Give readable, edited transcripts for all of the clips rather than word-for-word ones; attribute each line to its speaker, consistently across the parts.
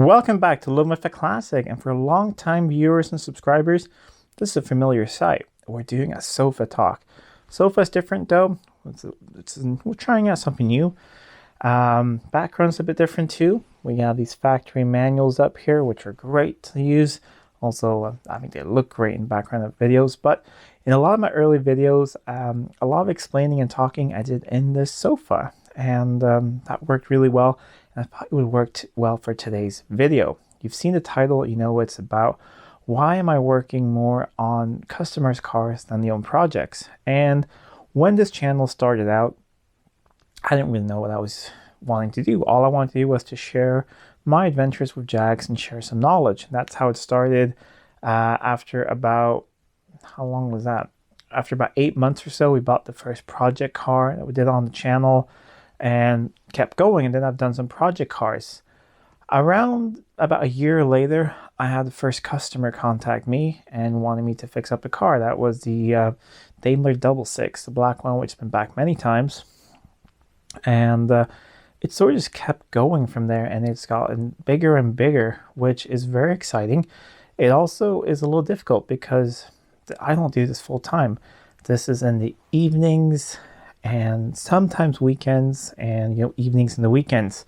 Speaker 1: Welcome back to Living with a Classic, and for long-time viewers and subscribers, this is a familiar sight. We're doing a sofa talk. Sofa's different though. We're trying out something new. Background's a bit different too. We have these factory manuals up here, which are great to use. Also, I think they look great in background of videos, but in a lot of my early videos, a lot of explaining and talking I did in this sofa, and that worked really well. And I thought it would work well for today's video. You've seen the title, you know what it's about. Why am I working more on customers' cars than the own projects? And when this channel started out, I didn't really know what I was wanting to do. All I wanted to do was to share my adventures with Jags and share some knowledge. That's how it started. After about, how long was that? After about 8 months or so, we bought the first project car that we did on the channel and kept going. And then I've done some project cars. Around about a year later, I had the first customer contact me and wanted me to fix up a car. That was the Daimler 66, the black one, which has been back many times. And it sort of just kept going from there, and it's gotten bigger and bigger, which is very exciting. It also is a little difficult because I don't do this full time. This is in the evenings and sometimes weekends, and evenings and the weekends.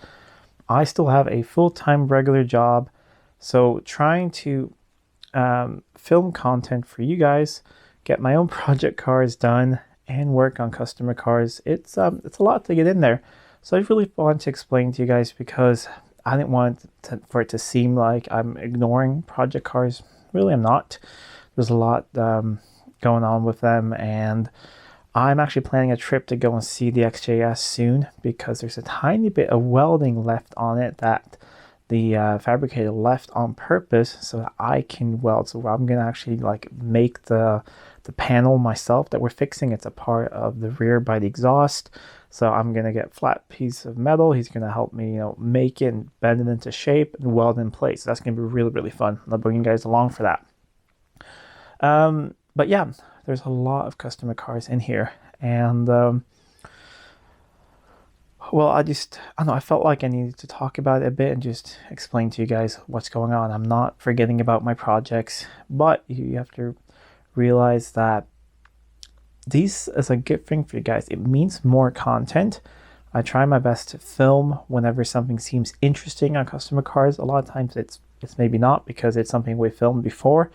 Speaker 1: I still have a full-time regular job, so trying to film content for you guys, get my own project cars done, and work on customer cars, it's a lot to get in there. So I really want to explain to you guys, because I didn't want for it to seem like I'm ignoring project cars. Really, I'm not. There's a lot going on with them, and I'm actually planning a trip to go and see the XJS soon, because there's a tiny bit of welding left on it that the fabricator left on purpose so that I can weld. So I'm gonna actually make the panel myself that we're fixing. It's a part of the rear by the exhaust. So I'm gonna get a flat piece of metal. He's gonna help me, make it and bend it into shape and weld in place. So that's gonna be really, really fun. I'll bring you guys along for that. But yeah, there's a lot of customer cars in here, and well, I don't know, I felt like I needed to talk about it a bit and just explain to you guys what's going on. I'm not forgetting about my projects, but you have to realize that this is a good thing for you guys. It means more content. I try my best to film whenever something seems interesting on customer cars. A lot of times it's maybe not, because it's something we filmed before.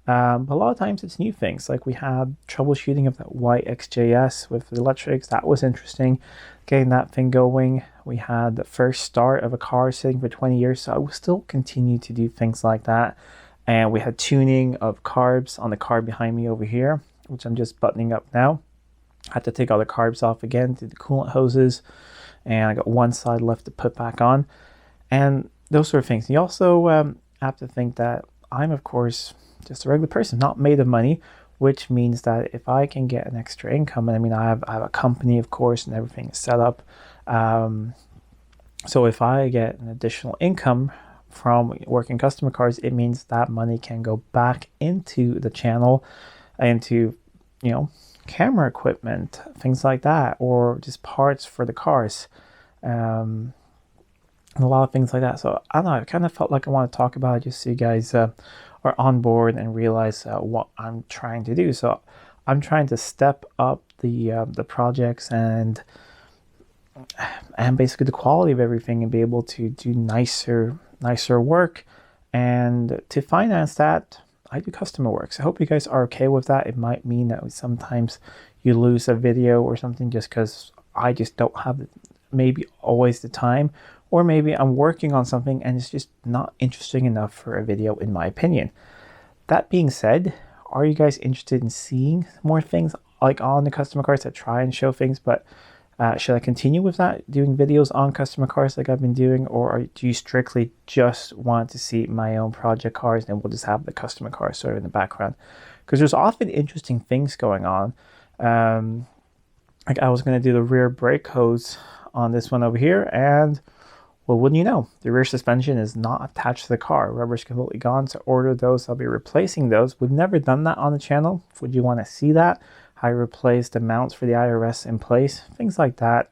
Speaker 1: But a lot of times it's new things. Like we had troubleshooting of that white XJS with the electrics. That was interesting, getting that thing going. We had the first start of a car sitting for 20 years. So I will still continue to do things like that. And we had tuning of carbs on the car behind me over here, which I'm just buttoning up now. I had to take all the carbs off again, do the coolant hoses, and I got one side left to put back on, and those sort of things. You also have to think that I'm, of course, just a regular person, not made of money, which means that if I can get an extra income, and I have a company, of course, and everything is set up. So if I get an additional income from working customer cars, it means that money can go back into the channel, into camera equipment, things like that, or just parts for the cars, and a lot of things like that. So I don't know, I kind of felt like I want to talk about it just so you guys are on board and realize what I'm trying to do. So I'm trying to step up the projects and basically the quality of everything, and be able to do nicer work. And to finance that, I do customer work. So I hope you guys are okay with that. It might mean that sometimes you lose a video or something just because I just don't have maybe always the time, or maybe I'm working on something and it's just not interesting enough for a video, in my opinion. That being said, are you guys interested in seeing more things like on the customer cars that try and show things? But should I continue with that, doing videos on customer cars like I've been doing, or do you strictly just want to see my own project cars and we'll just have the customer cars sort of in the background? Because there's often interesting things going on. Like I was going to do the rear brake hose on this one over here, and well, wouldn't you know, the rear suspension is not attached to the car. Rubber's completely gone, so order those. I'll be replacing those. We've never done that on the channel. Would you want to see that? How you replace the mounts for the IRS in place, things like that.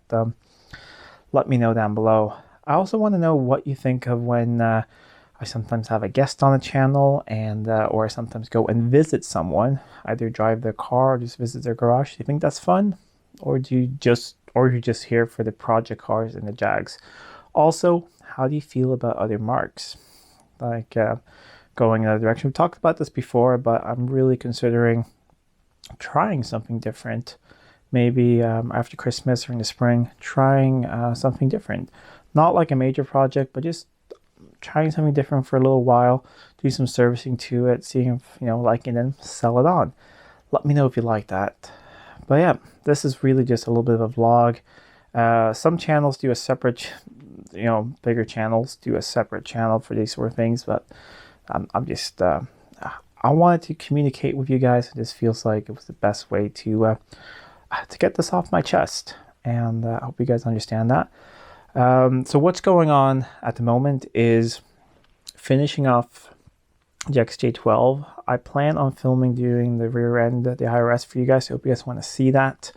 Speaker 1: Let me know down below. I also want to know what you think of when I sometimes have a guest on the channel, and or I sometimes go and visit someone, either drive their car or just visit their garage. Do you think that's fun? Or you're just here for the project cars and the Jags? Also, how do you feel about other marques? Like going in another direction. We've talked about this before, but I'm really considering trying something different. Maybe after Christmas or in the spring, trying something different. Not like a major project, but just trying something different for a little while, do some servicing to it, seeing if, liking it, and sell it on. Let me know if you like that. But yeah, this is really just a little bit of a vlog. Some channels do a separate, bigger channels do a separate channel for these sort of things, but I'm just, I wanted to communicate with you guys. It just feels like it was the best way to get this off my chest, and I hope you guys understand that. So what's going on at the moment is finishing off the XJ12. I plan on filming doing the rear end, the IRS for you guys. So I hope you guys want to see that.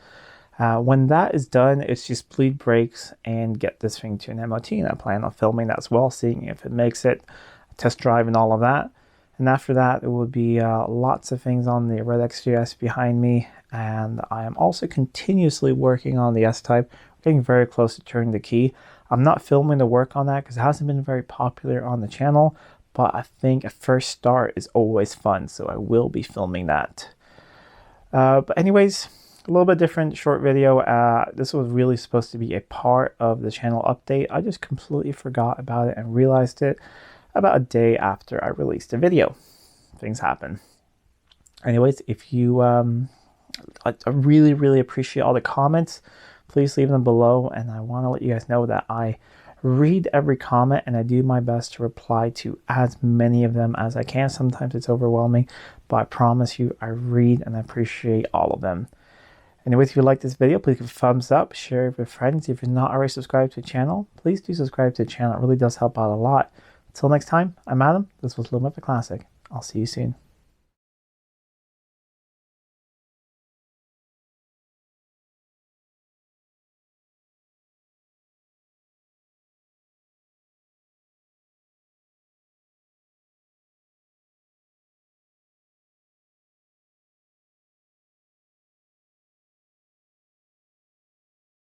Speaker 1: When that is done, it's just bleed brakes and get this thing to an MOT, and I plan on filming that as well, seeing if it makes it, test drive and all of that. And after that, it will be lots of things on the red XJS behind me, and I am also continuously working on the S-Type. Getting very close to turning the key. I'm not filming the work on that because it hasn't been very popular on the channel, but I think a first start is always fun, so I will be filming that. But anyways, a little bit different short video. This was really supposed to be a part of the channel update. I just completely forgot about it and realized it about a day after I released the video. Things happen. Anyways, if you, I really, really appreciate all the comments. Please leave them below, and I want to let you guys know that I read every comment and I do my best to reply to as many of them as I can. Sometimes it's overwhelming, but I promise you I read and I appreciate all of them. Anyways, if you like this video, please give a thumbs up, share it with friends. If you're not already subscribed to the channel, please do subscribe to the channel. It really does help out a lot. Until next time, I'm Adam. This was Living with a Classic. I'll see you soon.